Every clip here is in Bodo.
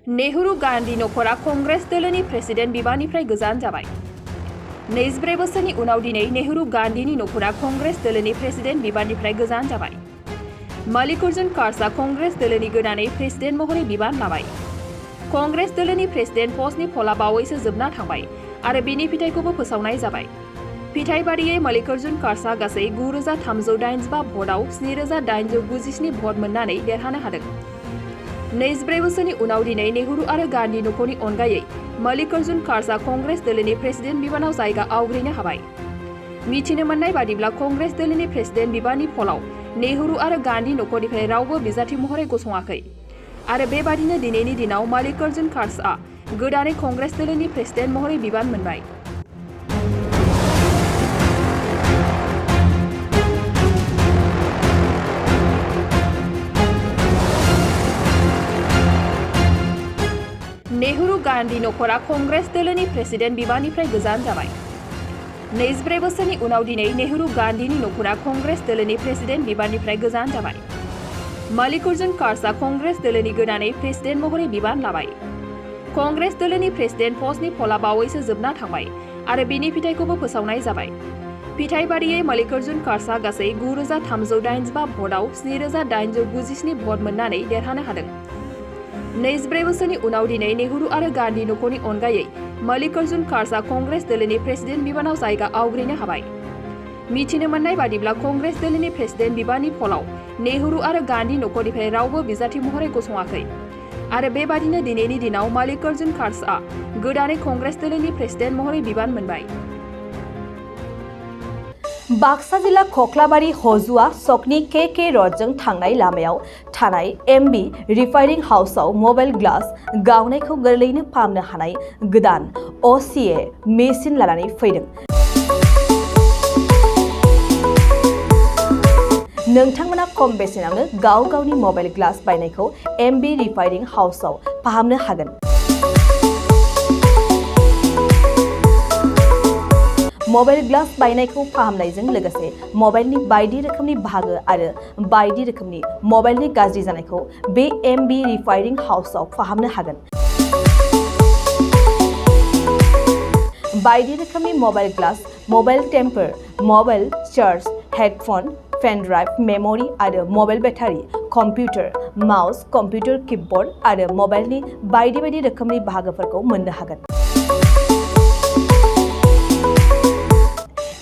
नेहरू गान्धी नखरआ कंग्रेस दोलोनि प्रेसिडेन्ट बिबाननिफ्राय गोजान जाबाय। 22 बोसोरनि उनाव दिनै नेहरू गान्धीनि नखरआ कंग्रेस दोलोनि प्रेसिडेन्ट बिबाननिफ्राय गोजान जाबाय। मल्लिकार्जुन खड़गेआ कंग्रेस दोलोनि गोदानै प्रेसिडेन्ट महरै बिबान लाबाय। कंग्रेस दोलोनि प्रेसिडेन्ट पस्टनि फला बावैसो जोबना थांबाय आरो बेनि फिथाइखौबो फोसावनाय जाबाय। फिथाइ बादियै मल्लिकार्जुन खड़गेआ गासै 9385 भटआव 7897 भट मोननानै देरहानो हादों। 22 बोसोरनि उनाव दिनै नेहरू आरो गान्धी नखरनि अनगायै मल्लिकार्जुन खड़गेआ कंग्रेस दोलोनि प्रेसिडेन्ट बिबानाव जायगा आवग्रिनो हाबाय। मिथिनो मोननाय बादिब्ला कंग्रेस दोलोनि प्रेसिडेन्ट बिबाननि फलाव नेहरू आरो गान्धी नखरनिफ्राय रावबो बिजाथि महरै गसङाखै आरो बेबादिनो दिनैनि दिनाव मल्लिकार्जुन खड़गेआ गोदानै कंग्रेस दोलोनि प्रेसिडेन्ट महरै बिबान मोनबाय। नेहरू गान्धी नखरआ कंग्रेस दोलोनि प्रेसिडेन्ट बिबाननिफ्राय गोजान जाबाय। 22 बोसोरनि उनाव दिनै नेहरू गान्धीनि नखरआ कंग्रेस दोलोनि प्रेसिडेन्ट बिबाननिफ्राय गोजान जाबाय। मल्लिकार्जुन खड़गेआ कंग्रेस दोलोनि गोदानै प्रेसिडेन्ट महरै बिबान लाबाय। कंग्रेस दोलोनि प्रेसिडेन्ट पस्टनि फला बावैसो जोबना थांबाय आरो बेनि फिथाइखौबो फोसावनाय जाबाय। फिथाइ बादियै मल्लिकार्जुन खड़गेआ गासै 9385 भटआव 7897 भट मोननानै देरहानो हादों। 22 बोसोरनि उनाव दिनै नेहरू आरो गान्धी नखरनि अनगायै मल्लिकार्जुन खड़गेआ कंग्रेस दोलोनि प्रेसिडेन्ट बिबानाव जायगा आवग्रिनो हाबाय। मिथिनो मोननाय बादिब्ला कंग्रेस दोलोनि प्रेसिडेन्ट बिबाननि फलाव नेहरू आरो गान्धी नखरनिफ्राय रावबो बिजाथि महरै गसङाखै आरो बेबादिनो दिनैनि दिनाव मल्लिकार्जुन खड़गेआ गोदानै कंग्रेस दोलोनि प्रेसिडेन्ट महरै बिबान मोनबाय। बाक्सा जिल्ला खख्लाबारि हजुआ सकनि के रडजों थांनाय लामायाव थानाय एमबी रिफाइनिं हाउसआव मबाइल ग्लास गावनायखौ गोरलैयैनो फाहामनो हानाय गोदान असीए मेसिन लानानै फैदों। नोंथांमोना खम बेसेनावनो गाव गावनि मबाइल ग्लास बायनायखौ एमबी रिफाइनिं हाउसआव फाहामनो हागोन। मबाइल ग्लास बायनायखौ फाहामनायजों लोगोसे मबाइलनि बायदि रोखोमनि बाहागो आरो बायदि रोखोमनि मबाइलनि गाज्रि जानायखौ बे एमबी रिफाइनिं हाउसआव फाहामनो हागोन। बायदि रोखोमनि mobile glass, mobile tempered, mobile charge, headphone, pen drive, memory आरो mobile battery, computer, mouse, computer keyboard आरो मबाइलनि बायदि रोखोमनि बाहागोफोरखौ मोननो हागोन।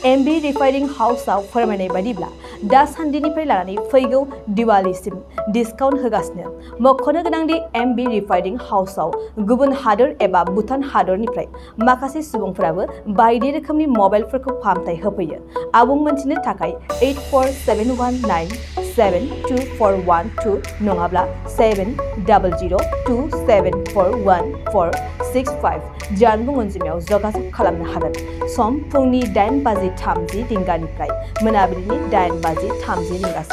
एमबी रिफाइनिं हाउसआव फोरमायनाय बादिब्ला दासान्दिनिफ्राय लानानै फैगौ दिवालीसिम डिसकाउन्ट होगासिनो। मख'नो गोनांदि एमबी रिफाइनिं हाउसआव गुबुन हादोर एबा भुटान हादरनिफ्राय माखासे सुबुंफोराबो बायदि रोखोमनि मबाइलफोरखौ फाहामथाय होफैयो। आबुं मोनथिनो थाखाय 8471972412 नङाब्ला 7002741465 जानबुं अनजिमायाव जगाजग खालामनो हागोन। सम फुंनि 8:30 रिंगानिफ्राय मोनाबिलिनि 8:30 रिंगासिम।